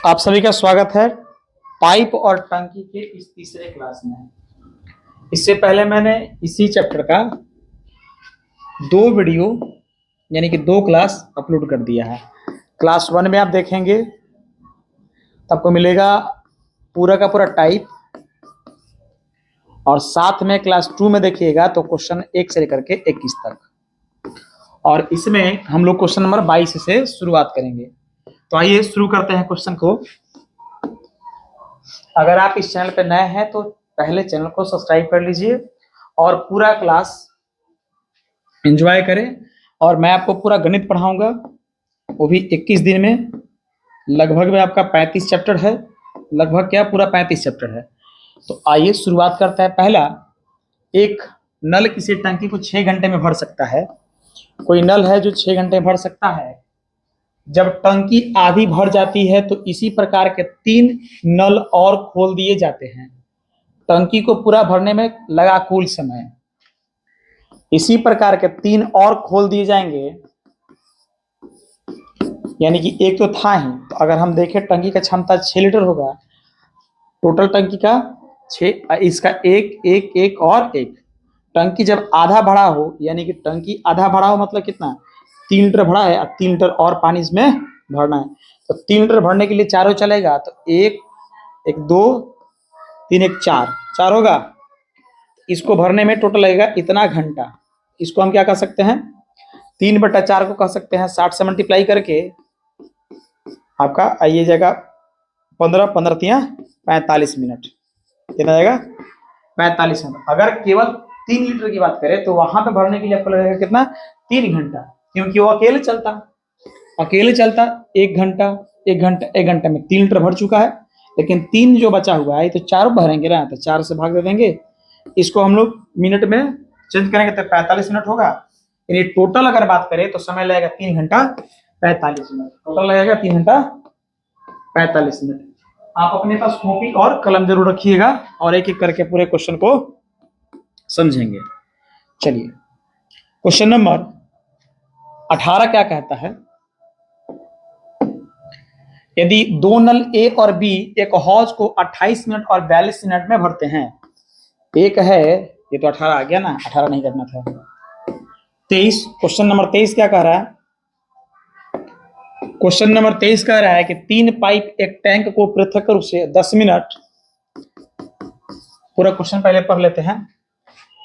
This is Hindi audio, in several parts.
आप सभी का स्वागत है पाइप और टंकी के इस तीसरे क्लास में। इससे पहले मैंने इसी चैप्टर का दो वीडियो यानी कि दो क्लास अपलोड कर दिया है। क्लास 1 में आप देखेंगे तो आपको मिलेगा पूरा का पूरा टाइप, और साथ में क्लास 2 में देखिएगा तो क्वेश्चन 1 से लेकर के 21 तक। और इसमें हम लोग क्वेश्चन नंबर 22 से शुरुआत करेंगे। तो आइए शुरू करते हैं क्वेश्चन को। अगर आप इस चैनल पर नए हैं तो पहले चैनल को सब्सक्राइब कर लीजिए और पूरा क्लास एंजॉय करें। और मैं आपको पूरा गणित पढ़ाऊंगा, वो भी 21 दिन में। लगभग में आपका 35 चैप्टर है, लगभग क्या पूरा 35 चैप्टर है। तो आइए शुरुआत करते हैं। पहला, एक नल किसी टंकी को 6 घंटे में भर सकता है। कोई नल है जो 6 घंटे में भर सकता है। जब टंकी आधी भर जाती है तो इसी प्रकार के 3 नल और खोल दिए जाते हैं। टंकी को पूरा भरने में लगा कुल समय। इसी प्रकार के 3 और खोल दिए जाएंगे, यानी कि एक तो था ही। तो अगर हम देखें टंकी का क्षमता 6 लीटर होगा, टोटल टंकी का 6, इसका एक और एक। टंकी जब आधा भरा हो, यानी कि टंकी आधा भरा हो मतलब कितना, 3 लीटर भरा है, 3 लीटर और पानी इसमें भरना है। तो 3 लीटर भरने के लिए चारों चलेगा, तो एक एक 2 3 एक 4 होगा। इसको भरने में टोटल लगेगा इतना घंटा। इसको हम क्या कह सकते हैं, 3/4 को कह सकते हैं। 60 से मल्टीप्लाई करके आपका आइए जाएगा 15 15 45 मिनट। कितना जाएगा, 45 मिनट। अगर केवल 3 लीटर की बात करें तो वहां पे भरने के लिए आपको लगेगा कितना, 3 घंटा, क्योंकि वो अकेले चलता 1 घंटा 1 घंटे में 3 लीटर भर चुका है। लेकिन 3 जो बचा हुआ है तो 4 भरेंगे ना, तो 4 से भाग दे देंगे। इसको हम लोग मिनट में चेंज करेंगे तो 45 मिनट होगा। यानी टोटल अगर बात करें तो समय लगेगा 3 घंटा 45 मिनट। टोटल लगेगा 3 घंटा 45 मिनट। आप अपने पास कॉपी और कलम जरूर रखिएगा और एक एक करके पूरे क्वेश्चन को समझेंगे। चलिए, क्वेश्चन नंबर 18 क्या कहता है, यदि 2 नल ए और बी एक हौज को 28 मिनट और 42 मिनट में भरते हैं। एक है, ये तो 18 आ गया ना, 18 नहीं करना था। 23, क्वेश्चन नंबर 23 क्या कह रहा है, क्वेश्चन नंबर 23 कह रहा है कि 3 पाइप एक टैंक को पृथक रूप से 10 मिनट, पूरा क्वेश्चन पहले पढ़ लेते हैं।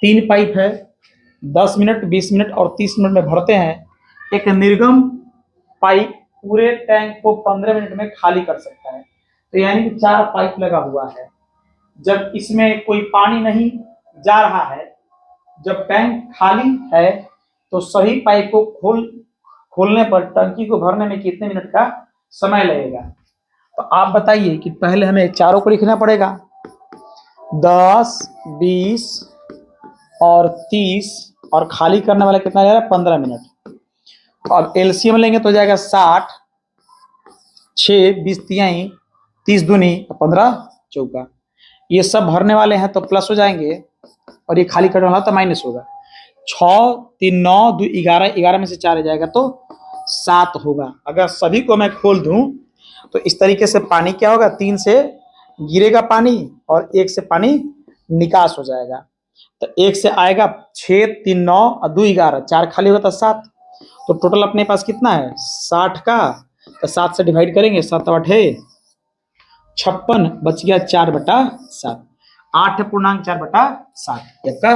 3 पाइप है, 10 मिनट 20 मिनट और 30 मिनट में भरते हैं। एक निर्गम पाइप पूरे टैंक को 15 मिनट में खाली कर सकता है। तो यानी कि 4 पाइप लगा हुआ है। जब इसमें कोई पानी नहीं जा रहा है, जब टैंक खाली है, तो सही पाइप को खोलने पर टंकी को भरने में कितने मिनट का समय लगेगा। तो आप बताइए कि पहले हमें चारों को लिखना पड़ेगा, 10 20 और 30, और खाली करने वाला कितना जाएगा, 15 मिनट। तो अब एलसीएम लेंगे तो जाएगा 60, 6 20 तिहाई 30 दूनी 15 चौका। ये सब भरने वाले हैं तो प्लस हो जाएंगे, और ये खाली करने वाला तो माइनस होगा। 6 3 9 2 11, 11 में से 4 जाएगा तो 7 होगा। अगर सभी को मैं खोल दूं तो इस तरीके से पानी क्या होगा, 3 से गिरेगा पानी और 1 से पानी निकास हो जाएगा। तो 1 से आएगा 6 3 9 और 2 11, 4 खाली होगा तो 7। तो टोटल अपने पास कितना है, 60 का, तो 7 से डिवाइड करेंगे, 7 8 है 56, बच गया 4/7, 8.4/7। आपका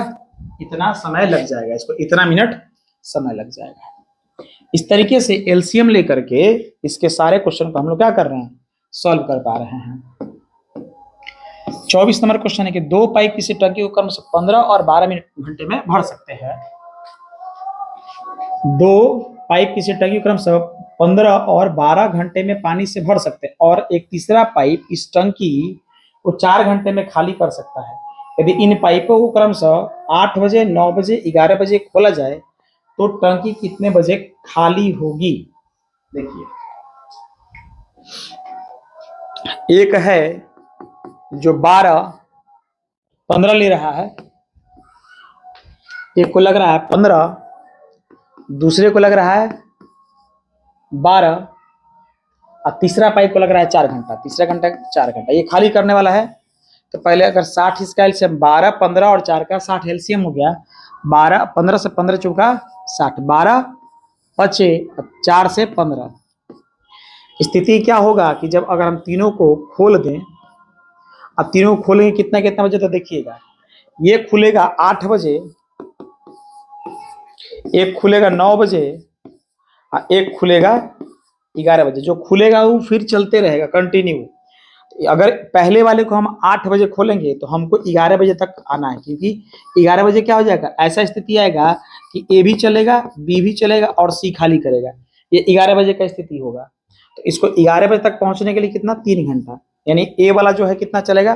इतना समय लग जाएगा, इसको इतना मिनट समय लग जाएगा। इस तरीके से एलसीएम लेकर के इसके सारे क्वेश्चन को हम लोग क्या कर रहे हैं, सॉल्व कर पा रहे हैं। 24 नंबर क्वेश्चन है कि 2 पाइप किसी टंकी को क्रम से 15 और 12 मिनट घंटे में भर सकते हैं। 2 पाइप किसी टंकी को क्रम से 15 और 12 घंटे में पानी से भर सकते हैं, और एक तीसरा पाइप इस टंकी को 4 घंटे में खाली कर सकता है। यदि इन पाइपों को क्रमशः 8 बजे 9 बजे 11 बजे खोला जाए तो टंकी कितने बजे खाली होगी। देखिए, एक है जो 12 15 ले रहा है, एक को लग रहा है 15, दूसरे को लग रहा है 12, और तीसरा पाइप को लग रहा है 4 घंटा, तीसरा घंटा 4 घंटा, ये खाली करने वाला है। तो पहले अगर 60 इसका एलसीएम 12, 15 और 4 का 60 एलसीएम हो गया, 12, 15 से 15 चौका 60, 12 बचे 4 से 15। स्थिति क्या होगा कि जब अगर हम तीनों को खोल दें, अब तीनों को खोलेंगे कितना कितना बजे, तो देखिएगा ये खुलेगा 8 बजे, एक खुलेगा 9 बजे और एक खुलेगा 11 बजे। जो खुलेगा वो फिर चलते रहेगा कंटिन्यू। अगर पहले वाले को हम 8 बजे खोलेंगे तो हमको 11 बजे तक आना है, क्योंकि 11 बजे क्या हो जाएगा, ऐसा स्थिति आएगा कि ए भी चलेगा, बी भी चलेगा और सी खाली करेगा। ये 11 बजे का स्थिति होगा। तो इसको 11 बजे तक पहुंचने के लिए कितना, 3 घंटा, यानी ए वाला जो है कितना चलेगा,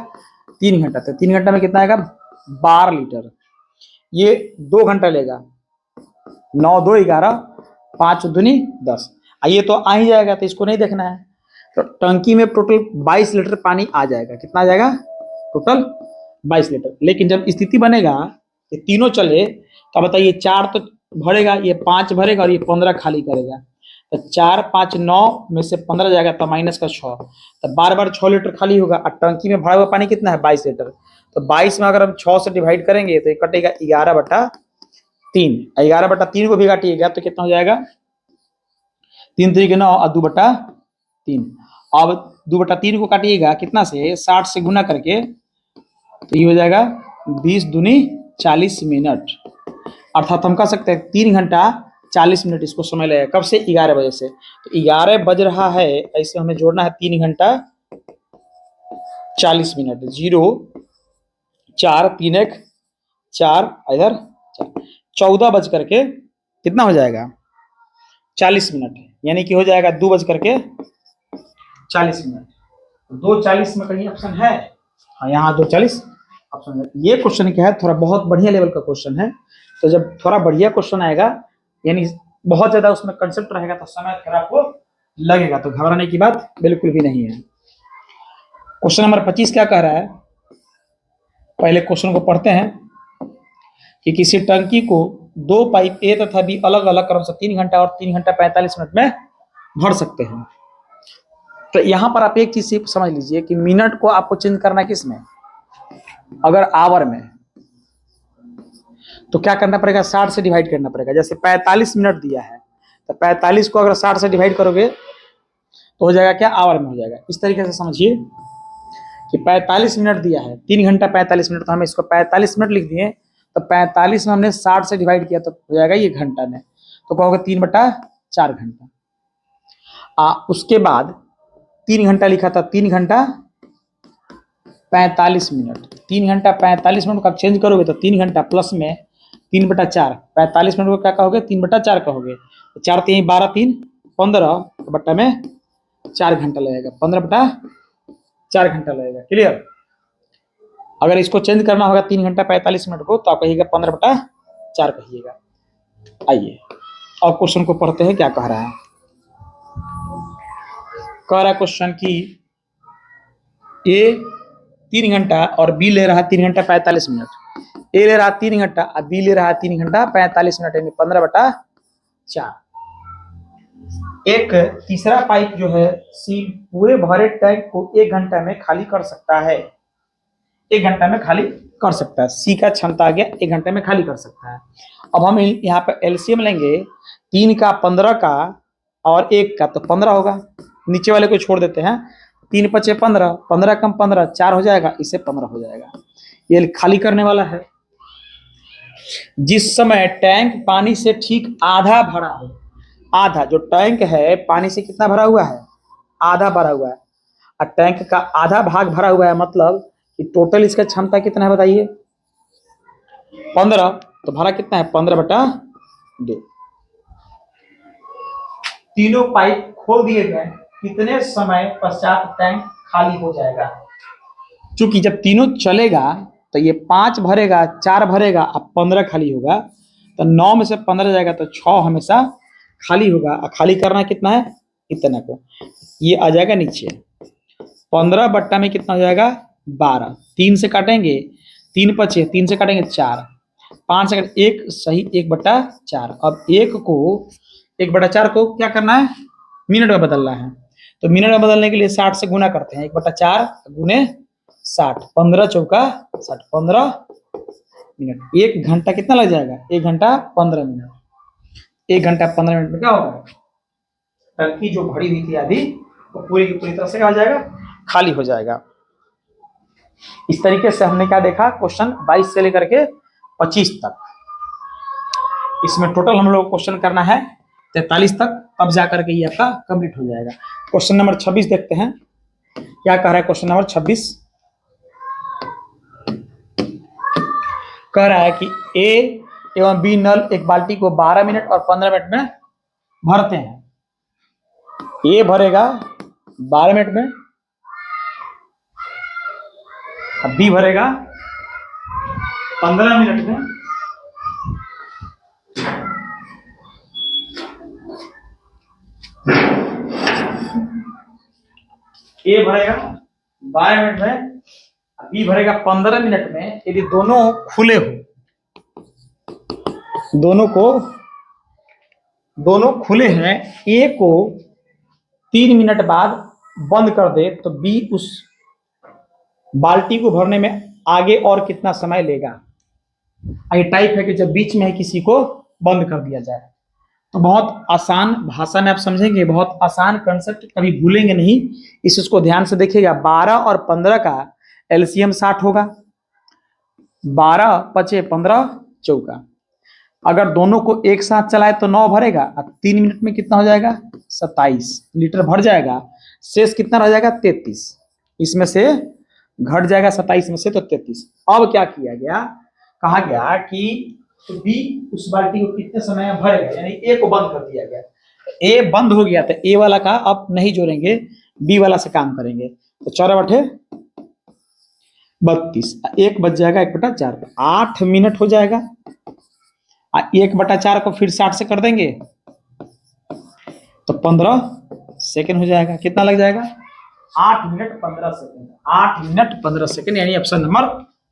3 घंटा। तो 3 घंटा में कितना आएगा, 12 लीटर। ये 2 घंटा लेगा, 9 2 11, 5 दूनी 10। ये तो आ ही जाएगा, तो इसको नहीं देखना है। तो टंकी में टोटल 22 लीटर पानी आ जाएगा। कितना आ जाएगा, टोटल 22 लीटर। लेकिन जब स्थिति बनेगा ये तीनों चले, तो बताइए 4 तो भरेगा, ये 5 भरेगा और ये 15 खाली करेगा। तो 4 5 9 में से 15 जाएगा तो माइनस का 6, तो बार बार 6 लीटर खाली होगा। और टंकी में भरा हुआ पानी कितना है, 22 लीटर। तो 22 में अगर हम 6 से डिवाइड करेंगे तो ये कटेगा 11/3। 11/3 को भी काटिएगा तो कितना हो जाएगा, 3 3 के 9 और 2/3। अब 2/3 को काटिएगा कितना से, 60 से गुना करके, तो ये हो जाएगा 20 दूनी 40 मिनट। अर्थात हम कह सकते हैं 3 घंटा 40 मिनट इसको समय लगेगा। कब से, 11 बजे से। तो 11 बज रहा है, ऐसे हमें जोड़ना है 3 घंटा 40 मिनट। 0 4 3 1 4, इधर 14 बज करके कितना हो जाएगा, 40 मिनट, यानी कि हो जाएगा 2 बज करके 40 मिनट। 2:40 में कहीं ऑप्शन है, हाँ यहाँ 2:40 ऑप्शन है। ये क्वेश्चन क्या है, थोड़ा बहुत बढ़िया लेवल का क्वेश्चन है। तो जब थोड़ा बढ़िया क्वेश्चन आएगा, यानी बहुत ज्यादा उसमें कंसेप्ट रहेगा, तो समय थोड़ा आपको लगेगा, तो घबराने की बात बिल्कुल भी नहीं है। क्वेश्चन नंबर 25 क्या कह रहा है, पहले क्वेश्चन को पढ़ते हैं कि किसी टंकी को 2 पाइप ए तथा बी अलग अलग क्रम से 3 घंटा और 3 घंटा 45 मिनट में भर सकते हैं। तो यहां पर आप एक चीज समझ लीजिए कि मिनट को आपको चेंज करना है किसमें, अगर आवर में, तो क्या करना पड़ेगा, 60 से डिवाइड करना पड़ेगा। जैसे 45 मिनट दिया है, तो 45 को अगर 60 से डिवाइड करोगे तो हो जाएगा क्या, आवर में हो जाएगा। इस तरीके से समझिए कि 45 मिनट दिया है, 3 घंटा 45 मिनट, तो हम इसको 45 मिनट लिख दिए। तो 45 में हमने 60 से डिवाइड किया तो हो जाएगा ये घंटा में, तो कहोगे 3/4 घंटा। उसके बाद 3 घंटा लिखा था, 3 घंटा 45 मिनट, 3 घंटा 45 मिनट को आप चेंज करोगे तो 3 घंटा प्लस में 3/4, 45 मिनट को क्या कहोगे, 3/4 कहोगे। तो 4 3 12 3 15 बट्टा में 4 घंटा लगेगा, 15/4 घंटा लगेगा। क्लियर। अगर इसको चेंज करना होगा 3 घंटा 45 मिनट को, तो आप कहिएगा 15/4 कहिएगा। आइए और क्वेश्चन को पढ़ते हैं, क्या कह रहा है। कह रहा है क्वेश्चन की ए 3 घंटा और बी ले रहा है 3 घंटा 45 मिनट। ए ले रहा है 3 घंटा और बी ले रहा है 3 घंटा 45 मिनट, यानी 15/4। एक तीसरा पाइप जो है सी पूरे भरे टैंक को 1 घंटा में खाली कर सकता है, 1 घंटा में खाली कर सकता है। सी का क्षमता आ गया, 1 घंटे में खाली कर सकता है। अब हम यहाँ पे एलसीएम लेंगे, 3 का 15 का और 1 का, तो 15 होगा। नीचे वाले को छोड़ देते हैं, 3 5 15, 15 कम 15 4 हो जाएगा, इससे 15 हो जाएगा। ये खाली करने वाला है। जिस समय टैंक पानी से ठीक आधा भरा हो, आधा जो टैंक है पानी से कितना भरा हुआ है, आधा भरा हुआ है। और टैंक का आधा भाग भरा हुआ है, मतलब कि टोटल इसका क्षमता कितना है बताइए, 15, तो भरा कितना है, 15/2। तीनों पाइप खोल दिए गए, कितने समय पश्चात टैंक खाली हो जाएगा। क्योंकि जब तीनों चलेगा तो ये 5 भरेगा, 4 भरेगा, अब 15 खाली होगा, तो 9 में से 15 जाएगा तो 6 हमेशा खाली होगा। और खाली करना कितना है, इतना को, ये आ जाएगा नीचे। 15 बट्टा में कितना हो जाएगा, 12। 3 से काटेंगे, 3 5 3 से काटेंगे 4, 5 से 1 सही, 1/4। अब 1/4 को क्या करना है, मिनट में बदलना है। तो मिनट में बदलने के लिए 60 से गुना करते हैं, 1/4 गुने 60, 15 चौका 60, 15 मिनट। 1 घंटा कितना लग जाएगा? 1 घंटा 15 मिनट। 1 घंटा 15 मिनट में क्या होगा? टंकी जो भरी हुई थी आधी वो पूरी की पूरी तरह से क्या हो जाएगा? खाली हो जाएगा। इस तरीके से हमने क्या देखा? क्वेश्चन 22 से लेकर के 25 तक। इसमें टोटल हम लोग क्वेश्चन करना है 43 तक, अब जाकर के ये आपका कंप्लीट हो जाएगा। क्वेश्चन नंबर 26 देखते हैं क्या कह रहा है। क्वेश्चन नंबर 26 कह रहा है कि ए एवं बी नल एक बाल्टी को 12 मिनट और 15 मिनट में भरते हैं। ए भरेगा 12 मिनट में, बी भरेगा 15 मिनट में, ए भरेगा 12 मिनट में, बी भरेगा 15 मिनट में। यदि दोनों खुले हो, दोनों खुले हैं, ए को 3 मिनट बाद बंद कर दे तो बी उस बाल्टी को भरने में आगे और कितना समय लेगा। ये टाइप है कि जब बीच में है किसी को बंद कर दिया जाए। तो बहुत आसान भाषा में आप समझेंगे, बहुत आसान कंसेप्ट, कभी भूलेंगे नहीं। इसको ध्यान से देखिएगा। 12 और 15 का एलसीएम 60 होगा। 12 पचे 15 चौका। अगर दोनों को एक साथ चलाए तो 9 भरेगा। अब 3 मिनट में कितना हो जाएगा? 27 लीटर भर जाएगा। शेष कितना रह जाएगा? 33। इसमें से घट जाएगा 27 में से तो 33। अब क्या किया गया? कहा गया कि तो बी उस बाल्टी को कितने समय में भरेगा, यानी ए को बंद कर दिया गया। ए बंद हो गया तो ए वाला का अब नहीं जोड़ेंगे, बी वाला से काम करेंगे। तो 4/32, 1 बच जाएगा 1/4, 8 मिनट हो जाएगा। 1/4 को फिर 60 से कर देंगे तो 15 सेकेंड हो जाएगा। कितना लग जाएगा? 8 मिनट 15 सेकेंड। 8 मिनट 15 सेकेंड, यानी ऑप्शन नंबर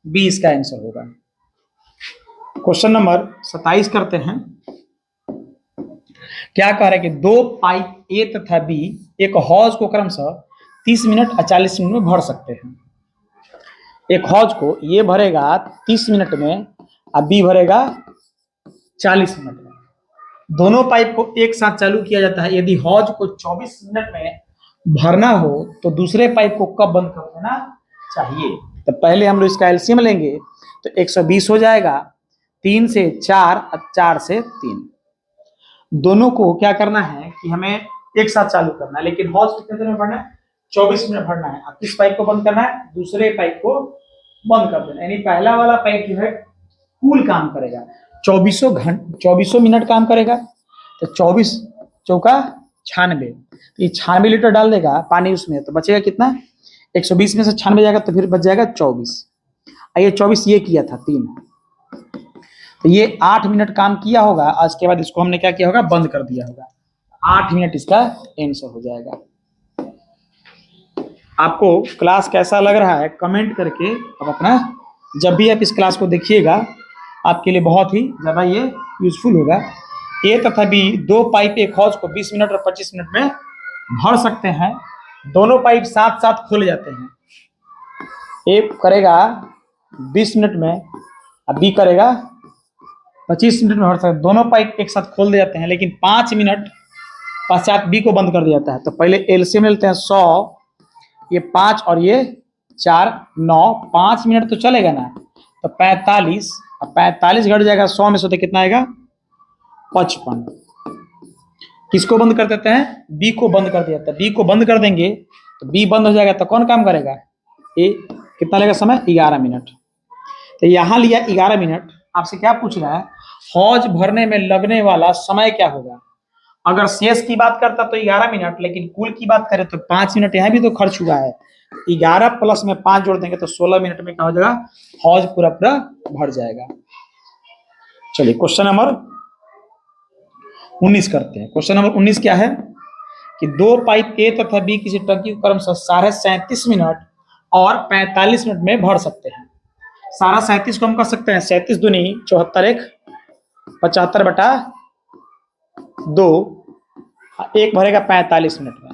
बी इसका आंसर होगा। क्वेश्चन नंबर 27 करते हैं। क्या कह रहे हैं कि 2 पाइप ए तथा बी एक हौज को क्रमशः 30 मिनट और 40 मिनट में भर सकते हैं। एक हौज को ये भरेगा 30 मिनट में और बी भरेगा 40 मिनट में। दोनों पाइप को एक साथ चालू किया जाता है। यदि हौज को 24 मिनट में भरना हो तो दूसरे पाइप को कब बंद कर देना चाहिए? तो पहले हम लोग इसका एलसीएम लेंगे तो 120 हो जाएगा। 3 से 4 और 4 से 3। दोनों को क्या करना है कि हमें एक साथ चालू करना है, लेकिन हौज कितने देर में भरना है? 24 मिनट भरना है। अब किस पाइप को बंद करना है? दूसरे पाइप को बंद कर देना, यानी पहला वाला पाइप जो है कुल काम करेगा 24 मिनट काम करेगा। तो 24 चौका 96, तो ये 96 लीटर डाल देगा पानी उसमें, तो बचेगा कितना? 120 में से 96 जाएगा तो फिर बच जाएगा 24। ये 24 ये किया था 3, तो ये 8 मिनट काम किया होगा। आज के बाद इसको हमने क्या किया होगा? बंद कर दिया होगा। 8 मिनट इसका आंसर हो जाएगा। आपको क्लास कैसा लग रहा है कमेंट करके अब अपना, जब भी आप इस क्लास को देखिएगा आपके लिए बहुत ही ज़्यादा ये यूजफुल होगा। ए तथा बी 2 पाइप एक हौज को 20 मिनट और 25 मिनट में भर सकते हैं। दोनों पाइप साथ साथ खोले जाते हैं। ए करेगा 20 मिनट में और बी करेगा 25 मिनट में भर सकते हैं। दोनों पाइप एक साथ खोल दिए जाते हैं, लेकिन 5 मिनट पश्चात बी को बंद कर दिया जाता है। तो पहले एलसीएम लेते हैं 100, ये 5 और ये 4, 9, 5 मिनट तो चलेगा ना, तो 45, और 45 घट जाएगा 100 में से तो कितना आएगा? 55। किसको बंद कर देते हैं? बी को बंद कर दिया जाता है। बी को बंद कर देंगे तो बी बंद हो जाएगा, तो कौन काम करेगा? ए। कितना लेगा समय? 11 मिनट। तो यहां लिया 11 मिनट। आपसे क्या पूछ रहा है? हौज भरने में लगने वाला समय क्या होगा? अगर शेष की बात करता तो 11 मिनट, लेकिन कुल की बात करें तो 5 मिनट यहाँ भी तो खर्च हुआ है। 11 प्लस में 5 जोड़ देंगे तो 16 मिनट में क्या हो जाएगा? हौज पूरा पूरा भर जाएगा। चलिए क्वेश्चन नंबर 19 करते हैं। क्वेश्चन नंबर 19 क्या है कि 2 पाइप ए तथा बी किसी टंकी को क्रमशः 37.5 मिनट और 45 मिनट में भर सकते हैं। 37 को हम कर सकते हैं 37 दूनी 74, 75/2, एक भरेगा 45 मिनट में।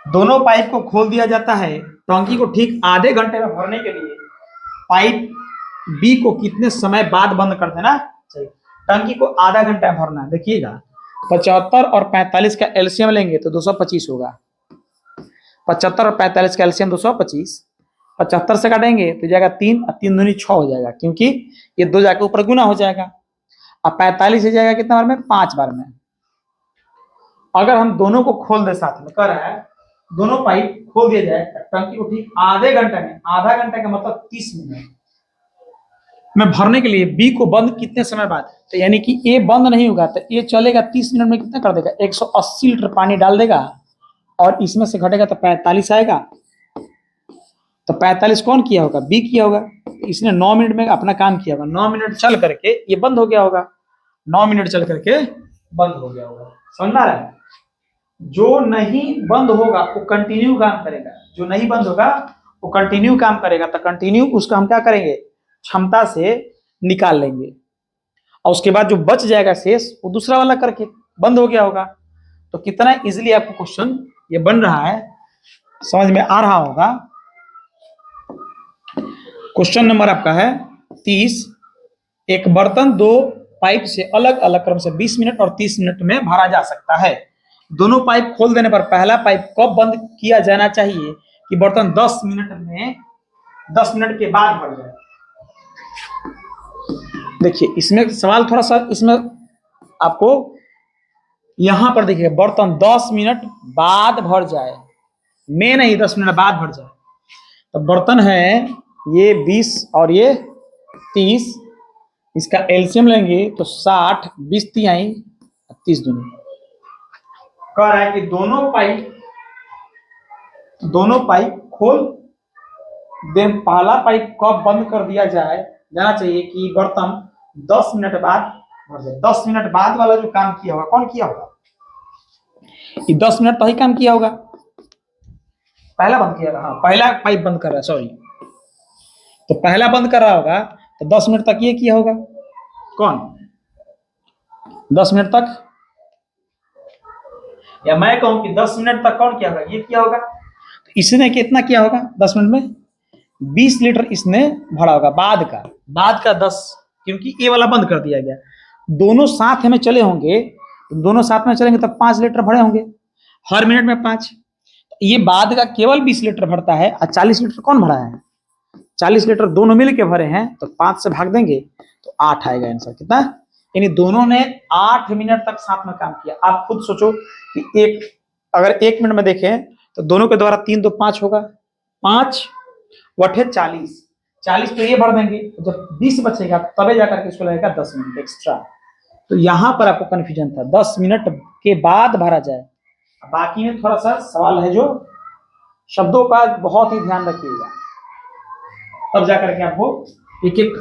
दोनों पाइप को खोल दिया जाता है टंकी को ठीक आधे घंटे में भरने के लिए। पाइप बी को कितने समय बाद बंद कर देना चाहिए? टंकी को आधा घंटा भरना है। देखिएगा 75 और 45 का एलसीएम लेंगे तो 225 होगा। 75 और 45 का एलसीएम 225। 75 से काटेंगे तो जाएगा 3 और 3 दूनी 6 हो जाएगा, क्योंकि ये 2 जाके ऊपर गुना हो जाएगा। अब 45 से जाएगा कितना बार में? 5 बार में। अगर हम दोनों को खोल दे, साथ में कर रहा है दोनों पाइप खोल दिया जाए टंकी को ठीक आधे घंटे में, आधा घंटे का मतलब 30 मिनट में भरने के लिए बी को बंद कितने समय बाद? तो यानी कि ए बंद नहीं होगा तो ये चलेगा 30 मिनट में कितना कर देगा? 180 लीटर पानी डाल देगा और इसमें से घटेगा तो 45 आएगा। तो 45 कौन किया होगा? बी किया होगा। इसने 9 मिनट में अपना काम किया होगा। 9 मिनट चल करके ये बंद हो गया होगा। 9 मिनट चल करके बंद हो गया होगा। समझ में आ रहा है? जो नहीं बंद होगा वो कंटिन्यू काम करेगा, जो नहीं बंद होगा वो कंटिन्यू काम करेगा। तो कंटिन्यू उसका हम क्या करेंगे? क्षमता से निकाल लेंगे और उसके बाद जो बच जाएगा शेष वो दूसरा वाला करके बंद हो गया होगा। तो कितना इजीली आपको क्वेश्चन ये बन रहा है, समझ में आ रहा होगा। क्वेश्चन नंबर आपका है 30। एक बर्तन 2 पाइप से अलग अलग क्रम से 20 मिनट और 30 मिनट में भरा जा सकता है। दोनों पाइप खोल देने पर पहला पाइप कब बंद किया जाना चाहिए कि बर्तन 10 मिनट के बाद भर जाए? देखिए इसमें सवाल थोड़ा सा, इसमें आपको यहां पर देखिए बर्तन 10 मिनट बाद भर जाए, में नहीं 10 मिनट बाद भर जाए। तो बर्तन है ये 20 और ये 30, इसका एलसीएम लेंगे तो 60, 20 तिहाई 30 दूनी। कह रहा है कि दोनों पाइप खोल दे, पहला पाइप कब बंद कर दिया जाना चाहिए कि बर्तन 10 मिनट बाद भर जाए। 10 मिनट बाद वाला जो काम किया होगा कौन किया होगा? ये 10 मिनट तो ही काम किया होगा, पहला बंद किया होगा। हाँ, पहला पाइप बंद कर रहा है, सॉरी। तो पहला बंद कर रहा होगा तो 10 मिनट तक ये किया होगा। कौन? 10 मिनट तक, या मैं कहूं कि 10 मिनट तक कौन किया होगा? ये किया होगा। तो इसने कितना किया होगा 10 मिनट में? 20 लीटर इसने भरा होगा। बाद का 10, क्योंकि ये वाला बंद कर दिया गया। दोनों साथ में चले होंगे, दोनों साथ में चलेंगे तब 5 लीटर भरे होंगे, हर मिनट में 5। ये बाद का केवल 20 लीटर भरता है और 40 लीटर कौन भरा है? 40 लीटर दोनों मिल के भरे हैं, तो 5 से भाग देंगे तो 8 आएगा आंसर। कितना? यानी दोनों ने 8 मिनट तक साथ में काम किया। आप खुद सोचो कि अगर 1 मिनट में देखें तो दोनों के द्वारा 3 तो 5 होगा, 5 वठे 40, 40 तो ये भर देंगे। जब 20 बचेगा तबे जाकर के इसको लगेगा 10 मिनट एक्स्ट्रा। तो यहां पर आपको कंफ्यूजन था, 10 मिनट के बाद भरा जाए। बाकी में थोड़ा सा सवाल है जो शब्दों का बहुत ही ध्यान रखिएगा, तब जाकर के आपको एक एक,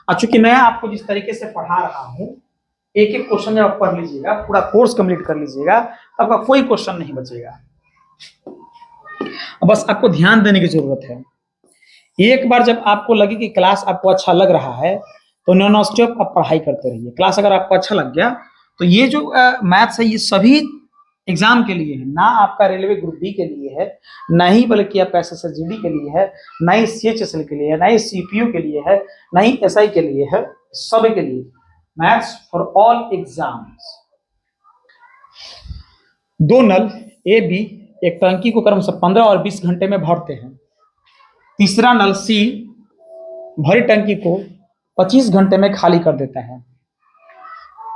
चूंकि मैं आपको जिस तरीके से पढ़ा रहा हूं, एक एक क्वेश्चन जब आप पढ़ लीजिएगा, पूरा कोर्स कंप्लीट कर लीजिएगा, तो आपका कोई क्वेश्चन नहीं बचेगा। बस आपको ध्यान देने की जरूरत है। एक बार जब आपको लगे कि क्लास आपको अच्छा लग रहा है तो नॉन स्टॉप आप पढ़ाई करते रहिए। क्लास अगर आपको अच्छा लग गया तो ये जो मैथ्स है ये सभी एग्जाम के लिए है, ना आपका रेलवे ग्रुप बी के लिए है, ना ही बल्कि आपका एसएसजीडी के लिए है, ना ही सीएचएसएल के लिए है, ना ही सीपीयू के लिए है, ना ही एसआई के लिए है, सभी के लिए मैथ्स फॉर ऑल एग्जाम्स। 2 नल ए बी एक टंकी को क्रमशः 15 और 20 घंटे में भरते हैं। तीसरा नल सी भरी टंकी को 25 घंटे में खाली कर देता है।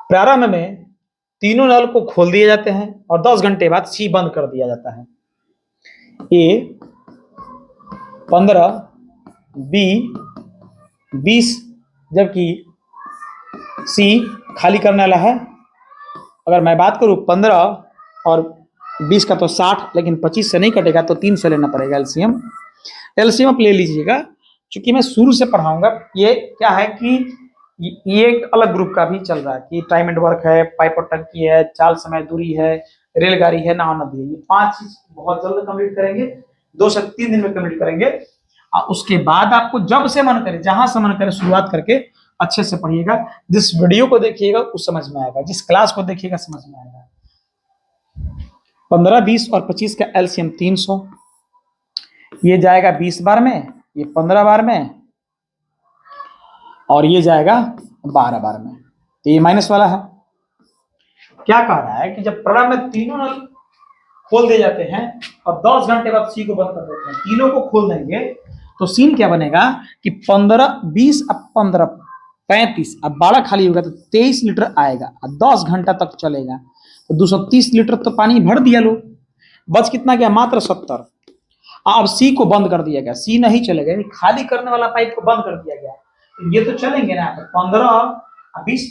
प्रारंभ में तीनों नल को खोल दिए जाते हैं और 10 घंटे बाद सी बंद कर दिया जाता है। ए 15, बी 20, जबकि सी खाली करने वाला है। अगर मैं बात करूं 15 और 20 का तो 60, लेकिन 25 से नहीं कटेगा तो 3 से लेना पड़ेगा एलसीएम। एलसीएम आप ले लीजिएगा, क्योंकि मैं शुरू से पढ़ाऊंगा। ये क्या है कि ये एक अलग ग्रुप का भी चल रहा है कि टाइम एंड वर्क है, पाइप और टंकी है, चाल समय दूरी है, रेलगाड़ी है, नाव नदी है। ये 5 चीज बहुत जल्द कंप्लीट करेंगे, 2 से 3 दिन में कंप्लीट करेंगे। और उसके बाद आपको जब से मन करे, जहां से मन करे, शुरुआत करके अच्छे से पढ़िएगा। जिस वीडियो को देखिएगा उस समझ में आएगा, जिस क्लास को देखिएगा समझ में आएगा। 15, 20 और 25 का एलसीएम 300, ये जाएगा 20 बार में, ये 15 बार में, और ये जाएगा 12 बार में। तो ये माइनस वाला है। क्या कह रहा है कि जब प्रोग्राम में तीनों नल खोल दिए जाते हैं और 10 घंटे बाद सी को बंद कर देते हैं, तीनों को खोल देंगे, तो सीन क्या बनेगा कि 15, 20 अब 15, 35 अब 12 खाली होगा तो 23 लीटर आएगा और 10 घंटा तक चलेगा। तो 230 लीटर तो पानी भर दिया लोग, बच कितना गया? मात्र 70। अब सी को बंद कर दिया गया, सी नहीं चलेगा, खाली करने वाला पाइप को बंद कर दिया गया। तो ये तो चलेंगे ना, 15, 20,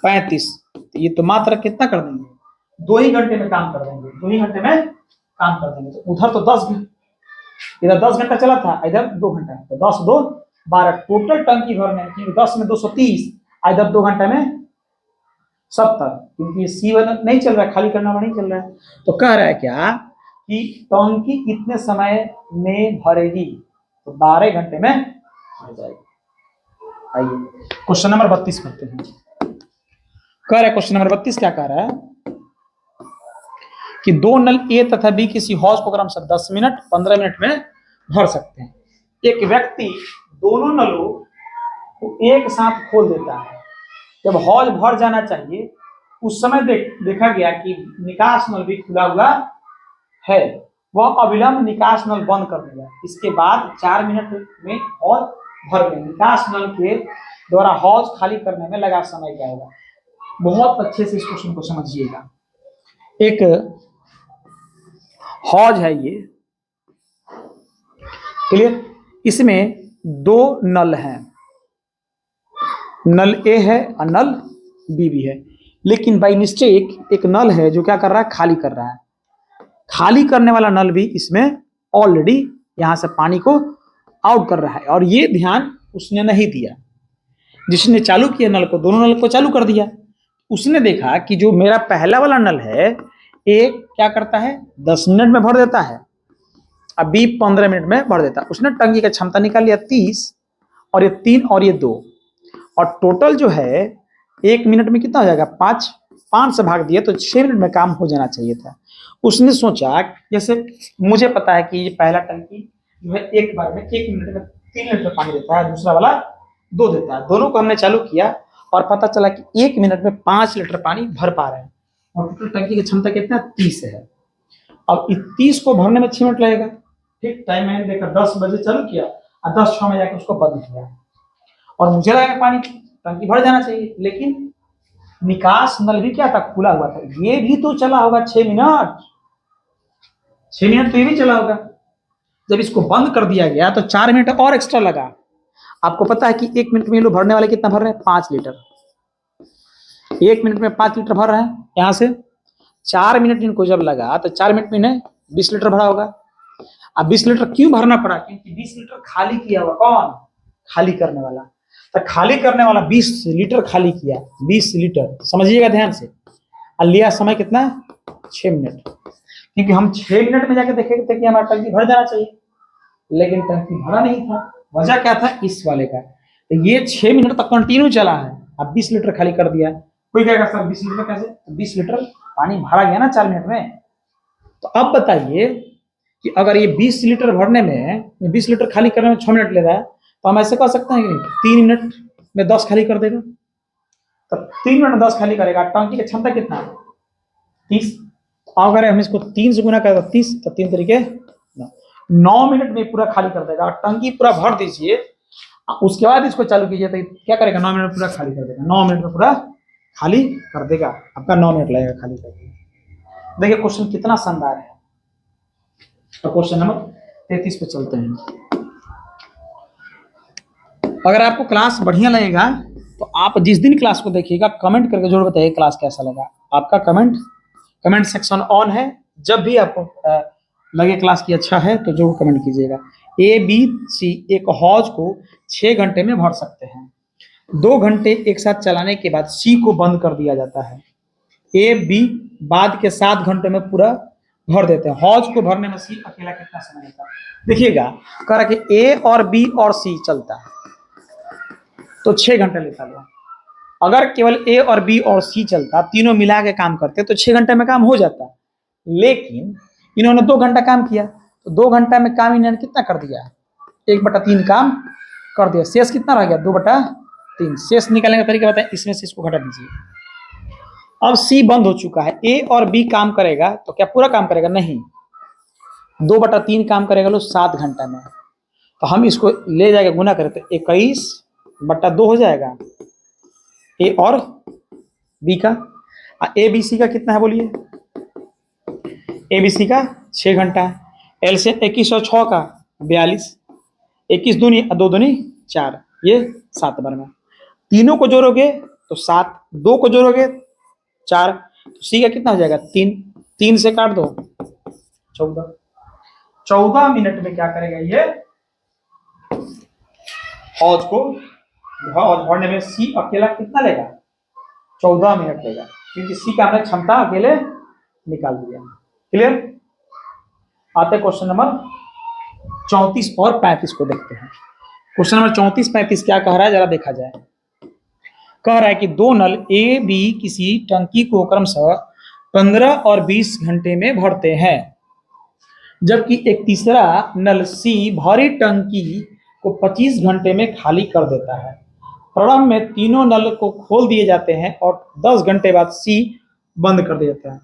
35, तो ये तो मात्र कितना कर देंगे? 2 ही घंटे में काम कर देंगे, 2 ही घंटे में काम कर देंगे। तो उधर तो 10 घंटे, इधर 10 घंटा चला था, इधर 2 घंटा, तो 10, 2, 12 टोटल टंकी भरने में 10 में 230, इधर 2 घंटा में 70, क्योंकि C1 नहीं चल रहा है, खाली करना नहीं चल रहा है। तो कह रहा है क्या कि टंकी कितने समय में भरेगी? तो 12 घंटे में भर जाएगी। आइए क्वेश्चन नंबर 32 करते हैं। कह रहा है क्वेश्चन नंबर 32 क्या कह रहा है कि 2 नल ए तथा बी किसी हौज को क्रमशः 10 मिनट 15 मिनट में भर सकते हैं। एक व्यक्ति दोनों नलों को एक साथ खोल देता है। जब हौज भर जाना चाहिए उस समय देखा गया कि निकास नल भी खुला हुआ है, वह अविलंब निकास नल बंद कर दिया। इसके बाद 4 मिनट में हौज भर गई। निकास नल के द्वारा हौज खाली करने में लगा समय क्या होगा? बहुत अच्छे से इस क्वेश्चन को समझिएगा। एक हौज है ये, क्लियर? इसमें 2 नल हैं, नल ए है और नल बी भी है, लेकिन बाई मिस्टेक एक नल है जो क्या कर रहा है? खाली कर रहा है। खाली करने वाला नल भी इसमें ऑलरेडी यहां से पानी को आउट कर रहा है, और ये ध्यान उसने नहीं दिया। जिसने चालू किया नल को, दोनों नल को चालू कर दिया, उसने देखा कि जो मेरा पहला वाला नल है एक क्या करता है? 10 मिनट में भर देता है, अब बी 15 मिनट में भर देता है। उसने टंकी का क्षमता निकाल लिया 30, और ये 3 और ये 2, और टोटल जो है 1 मिनट में कितना हो जाएगा? 5 से भाग दिया तो 6 मिनट में काम हो जाना चाहिए था। उसने सोचा, जैसे मुझे पता है कि ये पहला टंकी जो है एक बार में 1 मिनट में 3 लीटर पानी देता है, दूसरा वाला 2 देता है। दोनों को हमने चालू किया और पता चला कि 1 मिनट में 5 लीटर पानी भर पा रहे हैं, और टोटल टंकी की क्षमता कितना? 30 है। अब इस 30 को भरने में 6 मिनट लगेगा। ठीक, टाइम मैंने देखा 10 बजे चालू किया और 10:06 में जाकर उसको बंद किया, और मुझे लगा पानी टंकी भर जाना चाहिए, लेकिन निकास नल भी क्या था? खुला हुआ था। ये भी तो चला होगा 6 मिनट, 6 मिनट तो ये भी चला होगा। जब इसको बंद कर दिया गया तो 4 मिनट और एक्स्ट्रा लगा। आपको पता है कि 1 मिनट में ये लोग भरने वाले कितना भर रहे हैं? 5 लीटर। 1 मिनट में 5 लीटर भर रहे हैं। यहां से 4 मिनट इनको जब लगा तो 4 मिनट में इन्हें 20 लीटर भरा होगा। अब 20 लीटर क्यों भरना पड़ा? क्योंकि 20 लीटर खाली किया हुआ कौन? खाली करने वाला। तो खाली करने वाला 20 लीटर खाली किया, 20 लीटर, समझिएगा ध्यान से। और लिया समय कितना? 6 मिनट। क्योंकि हम 6 मिनट में जाके देखे थे कि हमारा टंकी भर जाना चाहिए, लेकिन टंकी भरा नहीं था। वजह क्या था? इस वाले का। तो ये 6 मिनट तक कंटिन्यू चला है, अब 20 लीटर खाली कर दिया। कोई कहेगा सर 20 लीटर कैसे? तो 20 लीटर पानी भरा गया ना 4 मिनट में। तो अब बताइए कि अगर ये 20 लीटर भरने में, 20 लीटर खाली करने में 6 मिनट ले रहा है, तो हम ऐसे कह सकते हैं कि 3 मिनट में 10 खाली कर देगा। तो 3 मिनट में 10 खाली करेगा। टंकी की क्षमता कितना है? 30। अगर हम इसको 3 से गुना करें तो 30, तो 3 तरीके 9 मिनट में पूरा खाली कर देगा। टंकी पूरा भर दीजिए, उसके बाद इसको चालू कीजिए तो क्या करेगा? 9 मिनट में पूरा खाली कर देगा। 9 मिनट में पूरा खाली कर देगा। आपका 9 मिनट लगेगा खाली करने। देखिए क्वेश्चन कितना शानदार है। तो क्वेश्चन नंबर 33 पे चलते हैं। अगर आपको क्लास बढ़िया लगेगा तो आप जिस दिन क्लास को देखिएगा कमेंट करके जरूर बताइए क्लास कैसा लगा। आपका कमेंट सेक्शन ऑन है। जब भी आपको लगे क्लास की अच्छा है तो जरूर कमेंट कीजिएगा। ए बी सी एक हौज को 6 घंटे में भर सकते हैं। 2 घंटे एक साथ चलाने के बाद सी को बंद कर दिया जाता है। ए बी बाद के 7 घंटे में पूरा भर देते हैं। हौज को भरने में सी अकेला कितना समय लेता है? देखिएगा कह रहा कि ए और बी और सी चलता है तो 6 घंटे लेता है। अगर केवल ए और बी और सी चलता, तीनों मिला के काम करते तो 6 घंटे में काम हो जाता। लेकिन इन्होंने 2 घंटा काम किया, तो 2 घंटा में काम इन्होंने कितना कर दिया, 1/3 काम कर दिया। शेष कितना रह गया, 2/3। शेष निकालने का तरीका बताएं, इसमें से इसको घटा दीजिए। अब सी बंद हो चुका है, ए और बी काम करेगा तो क्या पूरा काम करेगा, नहीं, 2/3 काम करेगा लो 7 घंटा में। तो हम इसको ले जाएगा गुना करें तो 21/2 हो जाएगा ए और बी का। ए बी सी का कितना है बोलिए, ए बी सी का 6 घंटा है। एलसीएम 21 और 6 का 42, 21 दूनी 2 दूनी 4, ये 7 बार में। तीनों को जोड़ोगे तो 7, 2 को जोड़ोगे 4, तो सी का कितना हो जाएगा 3, 3 से काट दो 14। 14 मिनट में क्या करेगा ये, हौज को हौज भरने में सी अकेला कितना लेगा, 14 मिनट लेगा, क्योंकि सी का हमने क्षमता अकेले निकाल दिया। क्लियर। आते क्वेश्चन नंबर 34 और 35 को देखते हैं। क्वेश्चन नंबर 34-35 क्या कह रहा है जरा देखा जाए। कह रहा है कि 2 नल ए बी किसी टंकी को क्रमशः 15 और 20 घंटे में भरते हैं, जबकि एक तीसरा नल सी भरी टंकी को 25 घंटे में खाली कर देता है। प्रारंभ में तीनों नल को खोल दिए जाते हैं और 10 घंटे बाद सी बंद कर दिया जाता है।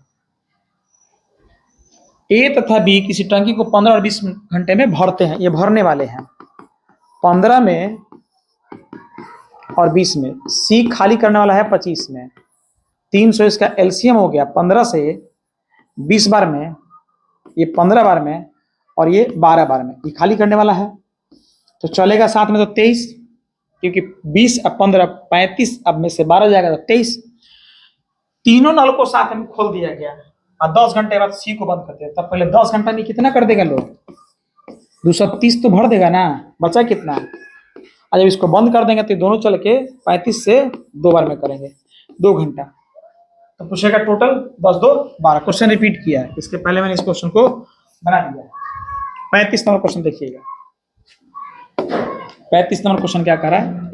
ए तथा बी किसी टंकी को 15 और 20 घंटे में भरते हैं, ये भरने वाले हैं, 15 में और 20 में। सी खाली करने वाला है 25 में। 300 इसका एलसीएम हो गया, 15 से 20 बार में, ये 15 बार में और ये 12 बार में, ये खाली करने वाला है। तो चलेगा साथ में तो 23, क्योंकि 20 अब 15 35, अब में से 12 जाएगा तो 23। तीनों नल को साथ में खोल दिया गया और 10 घंटे बाद सी को बंद कर दिया। तब पहले 10 घंटा में कितना कर देगा लोग, 230 तो भर देगा ना, बचा कितना। और जब इसको बंद कर देंगे तो दोनों चल के 35 से 2 बार में करेंगे 2 घंटा, तो पूछेगा टोटल 10 2 12। क्वेश्चन रिपीट किया है, इसके पहले मैंने इस क्वेश्चन को बना दिया। 35 नंबर क्वेश्चन देखिएगा। 35 नंबर क्वेश्चन क्या कह रहा है,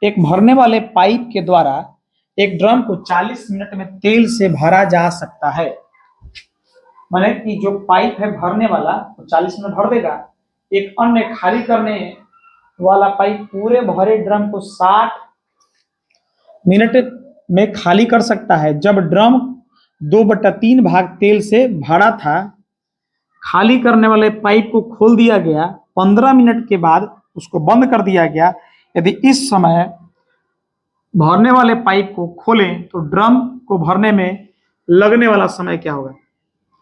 एक भरने वाले पाइप के द्वारा एक ड्रम को 40 मिनट में तेल से भरा जा सकता है। माने कि जो पाइप है भरने वाला वो 40 मिनट भर देगा, एक अन्य खाली करने वाला पाइप पूरे भरे ड्रम को 60 मिनट में खाली कर सकता है। जब ड्रम 2/3 भाग तेल से भरा था, खाली करने वाले पाइप को खोल दिया गया, 15 मिनट के बाद उसको बंद कर दिया गया। यदि इस समय भरने वाले पाइप को खोलें तो ड्रम को भरने में लगने वाला समय क्या होगा।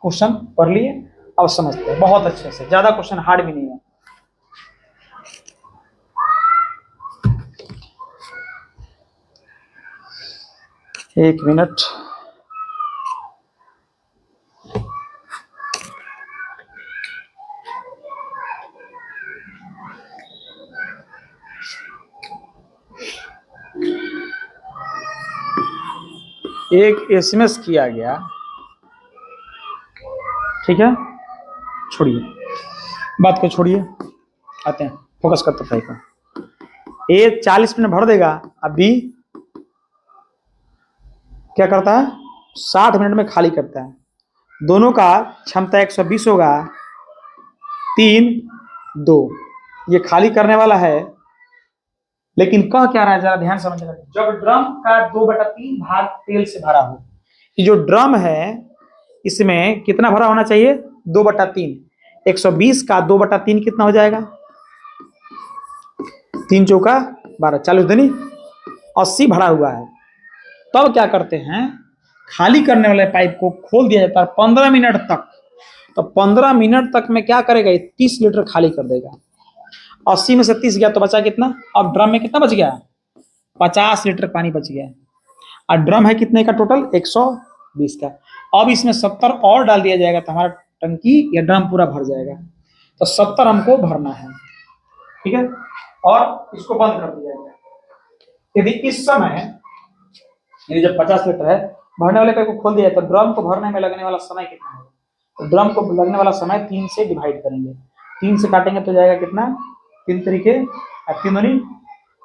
क्वेश्चन पढ़ लिए, अब समझते हैं बहुत अच्छे से, ज्यादा क्वेश्चन हार्ड भी नहीं है। एक मिनट, एक एसएमएस किया गया, ठीक है, छोड़िए बात को, छोड़िए, आते हैं फोकस करते हैं को। ए 40 मिनट भर देगा, अभी क्या करता है 60 मिनट में खाली करता है। दोनों का क्षमता 120 होगा, 3 2, ये खाली करने वाला है। लेकिन कह क्या रहा है जरा ध्यान समझना, जब ड्रम का 2/3 भाग तेल से भरा हो, ये जो ड्रम है इसमें कितना भरा होना चाहिए 2/3, 120 का 2/3 कितना हो जाएगा, 3 चौका 12, 40 दूनी 80 भरा हुआ है। तब क्या करते हैं, खाली करने वाले पाइप को खोल दिया जाता है 15 मिनट तक। तो 15 मिनट तक में क्या करेगा, 30 लीटर खाली कर देगा। 80 में से 30 गया तो बचा कितना, अब ड्रम में कितना बच गया, 50 लीटर पानी बच गया। और ड्रम है कितने का टोटल, 120 का। अब इसमें 70 और डाल दिया जाएगा तो हमारा टंकी या ड्रम पूरा भर जाएगा। तो 70 हमको भरना है, ठीक है, और इसको बंद कर दिया जाएगा। यदि इस समय ये जब 50 लीटर है, भरने वाले पाइप को खोल दिया तो ड्रम को भरने में लगने वाला समय कितना होगा, तो ड्रम को लगने वाला समय 3 से डिवाइड करेंगे, 3 से काटेंगे तो जाएगा कितना, 3 तरीके 3 दूनी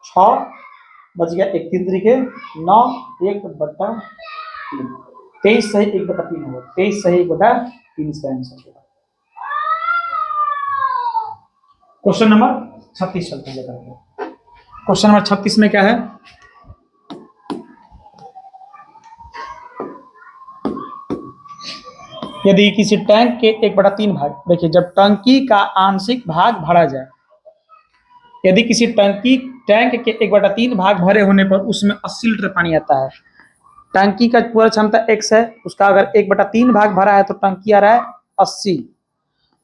6 बच गया, 1 3 तरीके 9, 1/3। 23 सही 1/3 होगा, 23 सही 1/3 इसका आंसर होगा। क्वेश्चन नंबर 36 चलते हैं। क्वेश्चन नंबर 36 में क्या है, यदि किसी टैंक के 1/3 भाग, देखिए जब टंकी का आंशिक भाग भरा जाए, यदि किसी टैंक के 1/3 भाग भरे होने पर उसमें 80 लीटर पानी आता है। टंकी का पूरा क्षमता x है, उसका अगर 1/3 भाग भरा है तो टंकी आ रहा है 80,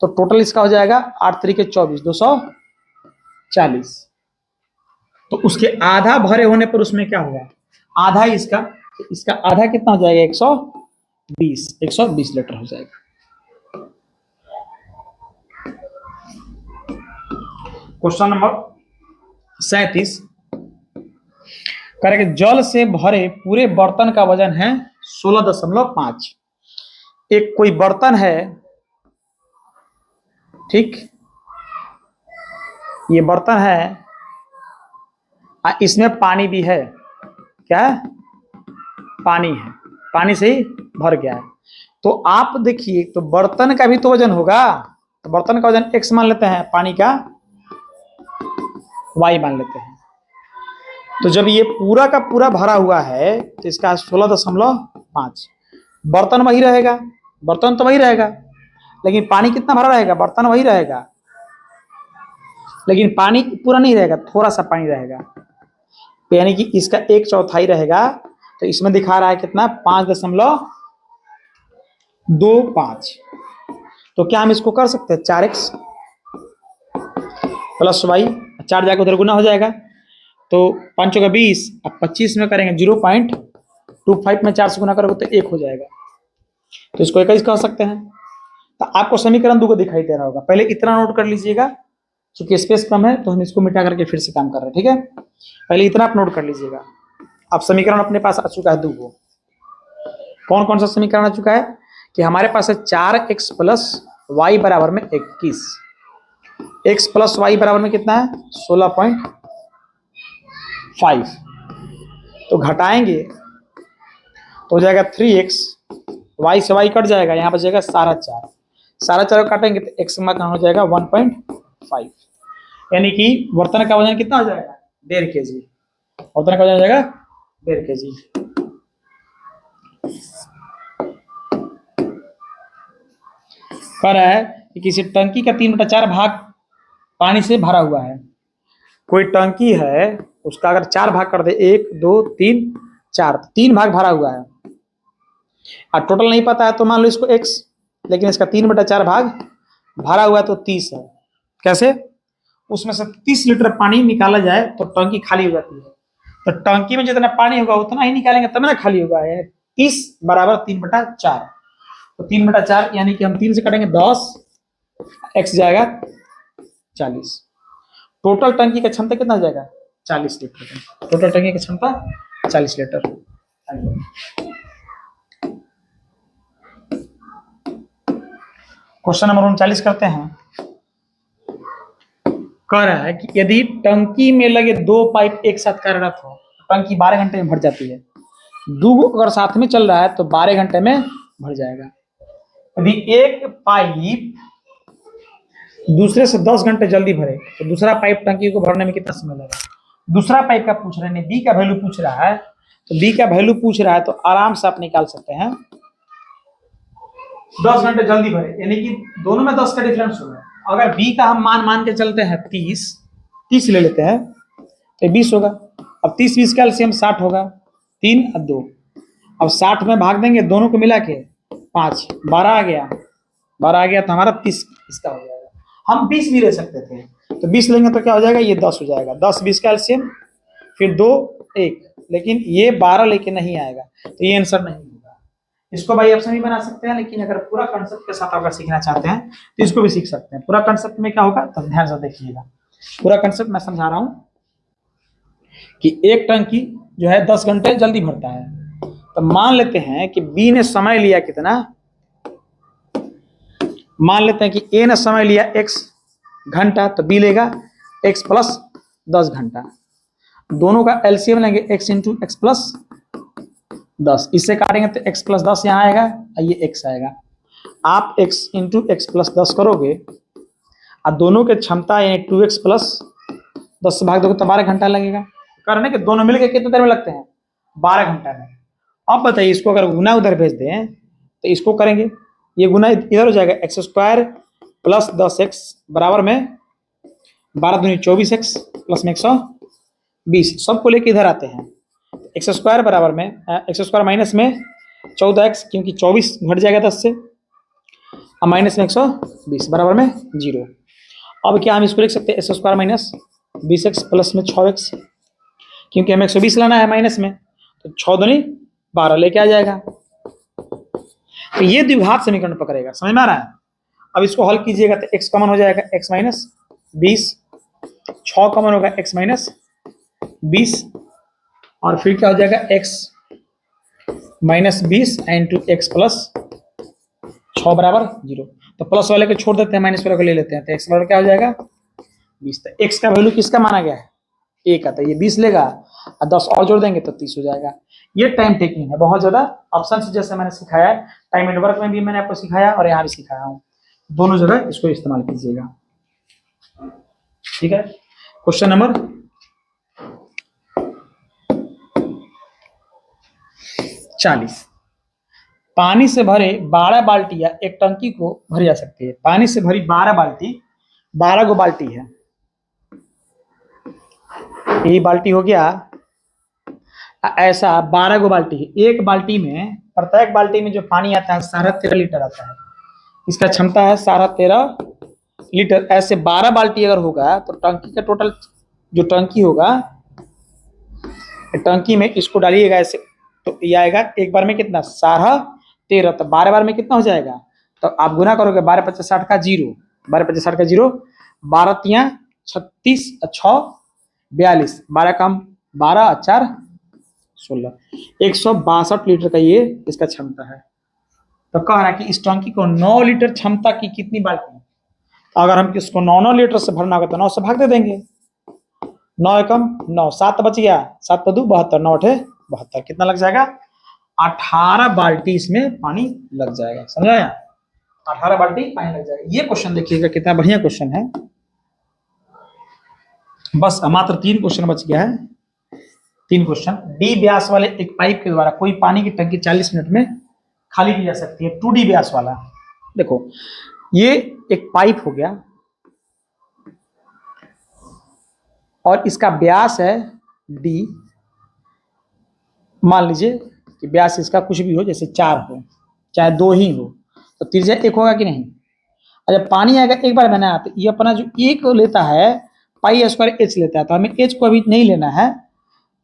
तो टोटल इसका हो जाएगा 8 3 24 240। तो उसके आधा भरे होने पर उसमें क्या होगा, आधा इसका आधा कितना हो जाएगा, 120 लीटर हो जाएगा। क्वेश्चन नंबर 37 करेंगे, जल से भरे पूरे बर्तन का वजन है 16.5। एक कोई बर्तन है, ठीक, ये बर्तन है, इसमें पानी भी है, क्या है, पानी है, पानी से ही भर गया है। तो आप देखिए, तो बर्तन का भी तो वजन होगा, तो बर्तन का वजन x मान लेते हैं, पानी का y मान लेते हैं। तो जब ये पूरा का पूरा भरा हुआ है तो इसका 16.5, बर्तन वही रहेगा, बर्तन तो वही रहेगा, लेकिन पानी कितना भरा रहेगा, बर्तन वही रहेगा, लेकिन पानी पूरा नहीं रहेगा, थोड़ा सा पानी रहेगा, तो यानी कि इसका 1/4 रहेगा। तो इसमें दिखा रहा है कितना, 5.25। तो क्या हम इसको कर सकते हैं, 4x प्लस y, 4 जाकर उधर गुना हो जाएगा, तो 5 का 20, अब 25 में करेंगे 0.25 में 4 से गुना करोगे तो 1 हो जाएगा, तो इसको 21 कह सकते हैं। तो आपको समीकरण 2 को दिखाई दे रहा होगा, पहले इतना नोट कर लीजिएगा, क्योंकि स्पेस कम है तो हम इसको मिटा करके फिर से काम कर रहे हैं, ठीक है। पहले इतना आप नोट कर लीजिएगा। अब समीकरण अपने पास आ चुका है 2 को। कौन कौन सा समीकरण आ चुका है कि हमारे पास है 4x प्लस y बराबर में 21, x प्लस y बराबर में कितना है 16.5, तो घटाएंगे तो हो जाएगा 3x, y से y कट जाएगा, यहाँ बचेगा 4.5 काटेंगे तो x का हो जाएगा 1.5, यानी कि बर्तन का वजन कितना हो जाएगा, 1.5 kg, बर्तन का वजन हो जाएगा 1.5 kg। कह रहा है कि किसी टंकी का 3/4 भाग पानी से भरा हुआ है। कोई टंकी है, उसका अगर 4 भाग कर दे, 1 2 3 4, 3 भाग भरा हुआ है, और टोटल नहीं पता है तो मान लो इसको x, लेकिन इसका 3/4 भाग भरा हुआ है तो 30 है। कैसे, उसमें से 30 लीटर पानी निकाला जाए तो टंकी खाली हो जाती है, तो टंकी में जितना पानी होगा उतना ही निकालेंगे तब ना खाली होगा, 30 बराबर 3/4, तो 3/4 यानी कि हम 3 से काटेंगे 10, x जाएगा 40। टोटल टंकी का क्षमता कितना हो जाएगा, 40 लीटर, टोटल टंकी की क्षमता 40 लीटर। क्वेश्चन नंबर 39 करते हैं। कह रहा है कि यदि टंकी में लगे 2 पाइप एक साथ कार्यरत हो, टंकी 12 घंटे में भर जाती है, 2 अगर साथ में चल रहा है तो 12 घंटे में भर जाएगा। यदि एक पाइप दूसरे से 10 घंटे जल्दी भरे तो दूसरा पाइप टंकी को भरने में कितना समय लगेगा। दूसरा पाइप का पूछ रहे हैं, बी का वैल्यू पूछ रहा है, तो बी का वैल्यू पूछ रहा है तो आराम से आप निकाल सकते हैं। 10 घंटे जल्दी भरे यानी कि दोनों में 10 का डिफरेंस होगा। अगर बी का हम मान के चलते हैं 30 ले लेते हैं तो 20 होगा। अब 30 का एलसीएम 60 होगा, 3 और 2। अब 60 में भाग देंगे दोनों को मिला के 5, 12 आ गया, 12 आ गया तो हमारा 30 इसका हो जाएगा। हम 20 भी ले सकते थे, तो 20 लेंगे तो क्या हो जाएगा, ये 10 हो जाएगा। 10 20 का एलसीएम, फिर 2 1, लेकिन ये 12 लेके नहीं आएगा तो ये आंसर नहीं होगा। इसको भाई ऑप्शन भी बना सकते हैं, लेकिन अगर पूरा कंसेप्ट के साथ अगर सीखना चाहते हैं तो इसको भी सीख सकते हैं। पूरा कंसेप्ट में क्या होगा तो ध्यान से देखिएगा। पूरा कंसेप्ट मैं समझा रहा हूं कि एक टंकी जो है 10 घंटे जल्दी भरता है, तो मान लेते हैं कि बी ने समय लिया कितना, मान लेते हैं कि ए ने समय लिया x घंटा, तो बी लेगा x प्लस 10 घंटा। दोनों का एलसीएम लेंगे x इंटू एक्स प्लस 10, इससे काटेंगे तो x प्लस 10 यहाँ आएगा और ये x आएगा। आप x इंटू एक्स प्लस 10 करोगे और दोनों के क्षमता यानी 2x प्लस 10 से भाग दोगे तो 12 घंटा लगेगा। करने के दोनों मिलकर कितने देर में लगते हैं? 12 घंटा में। अब बताइए इसको अगर गुना उधर भेज दें तो इसको करेंगे, ये गुना इधर हो जाएगा, एक्स स्क्वायर प्लस 10x बराबर में 12 दूनी 24x प्लस में 120, सबको लेके इधर आते हैं। एक्स स्क्वायर बराबर में एक्स स्क्वायर माइनस में 14x, क्योंकि 24 घट जाएगा 10 से, और माइनस में 120 बराबर में 0। अब क्या हम इसको लिख सकते हैं x square minus 20x plus में 6x, क्योंकि हमें 120 लाना है माइनस में, तो 6 दूनी 12 लेके आ जाएगा। तो ये द्विघात समीकरण पकड़ेगा, समझ में आ रहा है? अब इसको हल कीजिएगा तो x कॉमन हो जाएगा x माइनस 20, 6 कॉमन होगा x माइनस 20, और फिर क्या हो जाएगा x minus 20 into x plus 6 बराबर 0। तो प्लस वाले को छोड़ देते हैं, माइनस वाले को ले लेते हैं, तो x बराबर क्या हो जाएगा 20। तो x का वैल्यू किसका माना गया है? a का, तो ये 20 लेगा और 10 और जोड़ देंगे तो 30 हो जाएगा। ये टाइम टेकिंग है बहुत ज्यादा, ऑप्शन से जैसे मैंने सिखाया है, टाइम एंड वर्क में भी मैंने आपको सिखाया और यहाँ भी सिखाया हूँ, दोनों जगह इसको इस्तेमाल कीजिएगा। ठीक है, क्वेश्चन नंबर 40। पानी से भरे 12 बाल्टी या एक टंकी को भरी जा सकती है। पानी से भरी 12 बाल्टी, 12 गो बाल्टी है, यही बाल्टी हो गया, ऐसा 12 गो बाल्टी है। एक बाल्टी में, प्रत्येक बाल्टी में जो पानी आता है 13.5 लीटर आता है, इसका क्षमता है 13.5 लीटर। ऐसे 12 बाल्टी अगर होगा तो टंकी का टोटल जो टंकी होगा, टंकी में इसको डालिएगा ऐसे, तो ये आएगा एक बार में कितना 13.5, तो 12 बार में कितना हो जाएगा? तो आप गुना करोगे 12 × 50 = 60 का 0, 12 × 50 = 0, 12 × 36 = 6 42, 12 कम 12 4 16, 162 लीटर का ये इसका क्षमता है। तो कह रहा है कि इस टंकी को 9 लीटर क्षमता की कितनी बाल्टी, अगर हम इसको 9 लीटर से भरना होगा तो 9 से भाग दे देंगे, 9 एकम 9, 7 बच गया, 7 × 2 = 72, 9 × 8 = 72, कितना लग जाएगा? 18 बाल्टी इसमें पानी लग जाएगा। समझाया? 18 बाल्टी पानी लग जाएगा। ये क्वेश्चन देखिएगा कितना बढ़िया क्वेश्चन है। बस मात्र 3 क्वेश्चन बच गया है, 3 क्वेश्चन। डी व्यास वाले एक पाइप के द्वारा कोई पानी की टंकी 40 मिनट में खाली की जा सकती है। 2D व्यास वाला, देखो ये एक पाइप हो गया और इसका व्यास है डी, मान लीजिए कि व्यास इसका कुछ भी हो, जैसे 4 हो चाहे 2 ही हो, तो त्रिज्या 1 होगा कि नहीं? और जब पानी आएगा एक बार बना तो ये अपना जो 1 लेता है π² h लेता है, तो हमें h को अभी नहीं लेना है,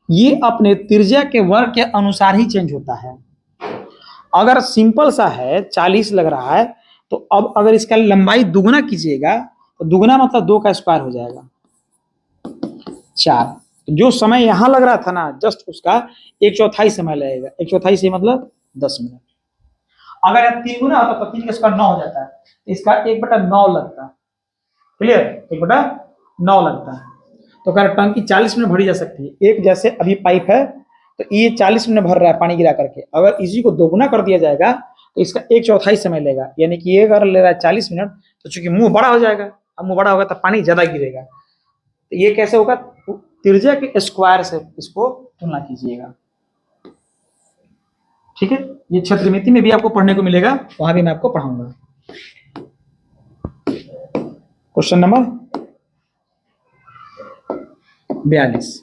ये अपने त्रिज्या के वर्ग के अनुसार ही चेंज होता है। अगर सिंपल सा है 40 लग रहा है, तो अब अगर इसका लंबाई दुगुना कीजिएगा तो दुगुना मतलब 2 का स्क्वायर हो जाएगा 4। जो समय यहां लग रहा था ना, जस्ट उसका 1/4 समय लगेगा। 1/4 से मतलब 10 मिनट। अगर 3 गुना होता तो 3 का स्क्वायर 9 हो जाता है, इसका 1/9 लगता है। क्लियर? 1/9 लगता है। तो कह टंकी 40 मिनट भरी जा सकती है। एक जैसे अभी पाइप है तो ये 40 मिनट भर रहा है पानी गिरा करके, अगर इसी को दोगुना कर दिया जाएगा तो इसका 1/4 समय लेगा, यानी कि ये अगर ले रहा है 40 मिनट, तो चूंकि मुंह बड़ा हो जाएगा, अब मुंह बड़ा होगा तो पानी ज्यादा गिरेगा। तो ये कैसे होगा? त्रिज्या के स्क्वायर से इसको तुलना कीजिएगा। ठीक है, ये क्षेत्रमिति में भी आपको पढ़ने को मिलेगा, वहां भी मैं आपको पढ़ाऊंगा। क्वेश्चन नंबर 42,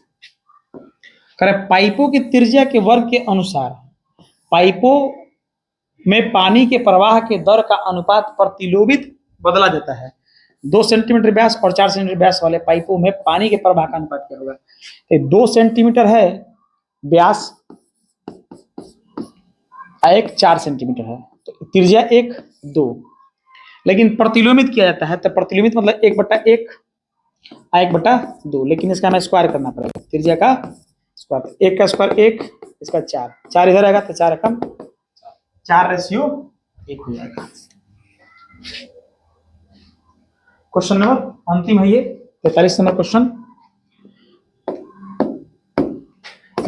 पाइपों की त्रिज्या के वर्ग के अनुसार पाइपों में पानी के प्रवाह के दर का अनुपात प्रतिलोभित बदला जाता है। 2 सेंटीमीटर व्यास और 4 सेंटीमीटर व्यास वाले पाइपों में पानी के प्रवाह का अनुपात क्या होगा? 2 सेंटीमीटर है व्यास, एक 4 सेंटीमीटर है, तो त्रिज्या 1 2, लेकिन प्रतिलोमित किया जाता है, तो प्रतिलोमित मतलब 1/1 1/2, लेकिन इसका हमें स्क्वायर करना पड़ेगा। त्रिज्या का स्क्वायर, 1 का स्क्वायर 1, इसका 4, 4 इधर आएगा तो 4 एकम 4/1 हो जाएगा। क्वेश्चन नंबर अंतिम है ये 43 नंबर क्वेश्चन।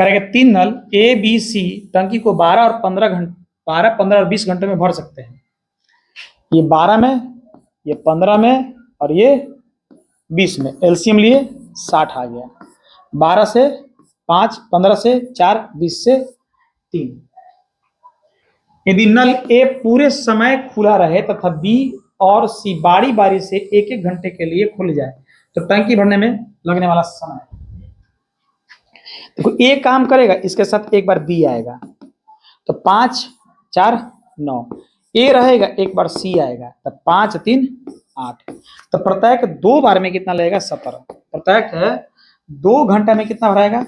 कह रहे हैं 3 नल ए बी सी टंकी को 12 और 15 और 20 घंटे में भर सकते हैं। ये 12 में, ये 15 में और ये 20 में, एलसीएम लिए 60 आ गया। 12 से 5, 15 से 4, 20 से 3। यदि नल ए पूरे समय खुला रहे तथा बी और सी बारी बारी से 1-1 घंटे के लिए खुल जाए तो टंकी भरने में लगने वाला समय, देखो ए काम करेगा, इसके साथ एक बार बी आएगा तो 5, 4, 9, ए रहेगा, एक बार सी आएगा तो 5, 3, 8। तो प्रत्येक 2 बार में कितना लगेगा? 17। प्रत्येक 2 घंटा में कितना भराएगा?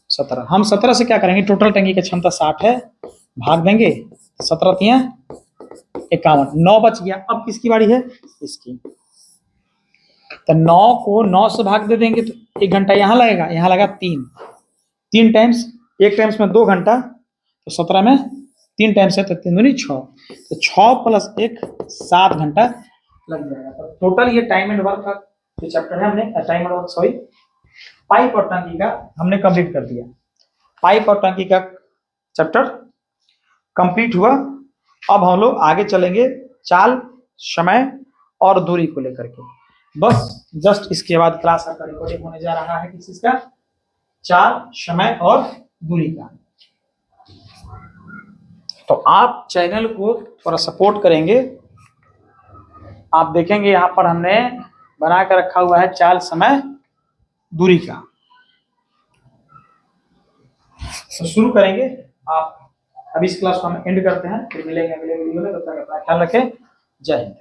17। हम 17 से क्या करेंगे? टोटल टंकी की क्षमता 60 है, भाग देंगे 17 तिया 51, 9 बच गया। अब किसकी बारी है? इसकी। तो 9 को 9 से भाग दे देंगे तो 1 घंटा यहाँ लगेगा, यहाँ लगा 3 टाइम्स, 1 टाइम्स में 2 घंटा, तो 17 में 3 टाइम्स है तो 3 दूनी 6, तो 6 प्लस 1 7 घंटा लग जाएगा। तो टोटल ये टाइम एंड वर्क का जो चैप्टर है, हमने time and work sorry pipe और टंकी का हमने कंप्लीट कर दिया। पाइप और टंकी का चैप्टर कंप्लीट हुआ। अब हम लोग आगे चलेंगे चाल, समय और दूरी को लेकर के। बस जस्ट इसके बाद क्लास आपका रिकॉर्डिंग होने जा रहा है किस चीज का? चाल, समय और दूरी का। तो आप चैनल को थोड़ा सपोर्ट करेंगे। आप देखेंगे यहाँ पर हमने बना कर रखा हुआ है चाल, समय, दूरी का। तो शुरू करेंगे। आप अभी इस क्लास को हम एंड करते हैं, फिर मिलेंगे अगले वीडियो में। तब तक अपना ख्याल रखें। जय हिंद।